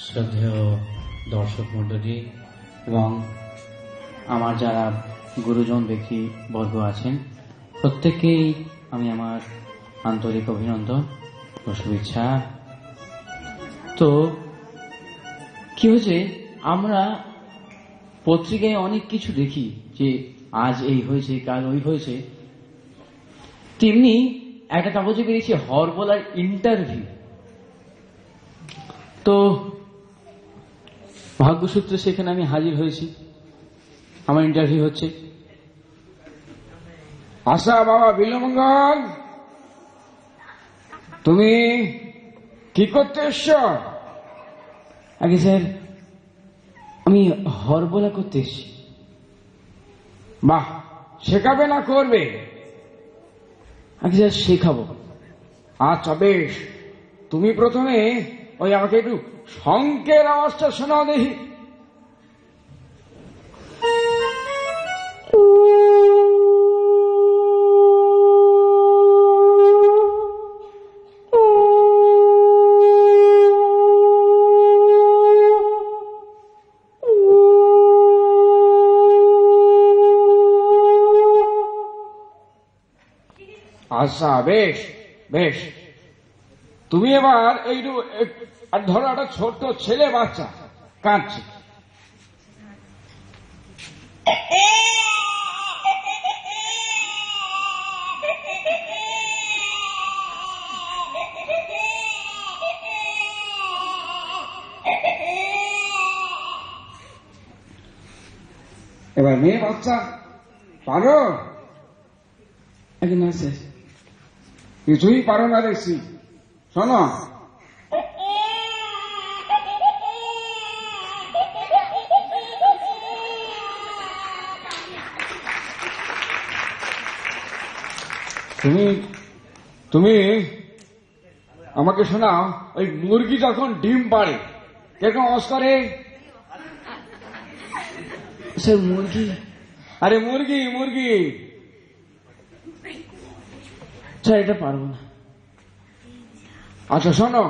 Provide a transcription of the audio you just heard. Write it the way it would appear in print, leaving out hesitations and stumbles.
শ্রদ্ধেয় দর্শক মণ্ডলী এবং আমার যারা গুরুজন ব্যক্তিবর্গ আছেন, প্রত্যেককেই আমি আমার আন্তরিক অভিনন্দন ও শুভেচ্ছা। তো কি হয়েছে, আমরা পত্রিকায় অনেক কিছু দেখি যে আজ এই হয়েছে, কাল ওই হয়েছে। তেমনি একটা কাগজে বেরিয়েছে হরবোলার ইন্টারভিউ। তো ভাগ্যসূত্রে সেখানে আমি হাজির হয়েছি, আমার ইন্টারভিউ হচ্ছে। আশা বাবা বিলমঙ্গল, তুমি কি করতে এসছো? আগে স্যার, আমি হরবোলা করতে এসেছি। বাহ, শেখাবে না করবে? আগে স্যার শেখাবো। আচ্ছা বেশ, তুমি প্রথমে ওই আমাকে একটু শঙ্কের আওয়াজটা শোনাও দেখি। আচ্ছা বেশ বেশ, তুমি এবার এইটু ধরো একটা ছোট্ট ছেলে বাচ্চা কাঁদছে, এবার মেয়ে বাচ্চা পারো? আগে না স্যার। কিছুই পারো না দেখছি। শোনো, তুমি তুমি আমাকে শোনাও, ওই মুরগি যখন ডিম পাড়ে কিরকম আওয়াজ করে? স্যার মুরগি? আরে মুরগি মুরগি। স্যার এটা পারবো না। আচ্ছা শোনো,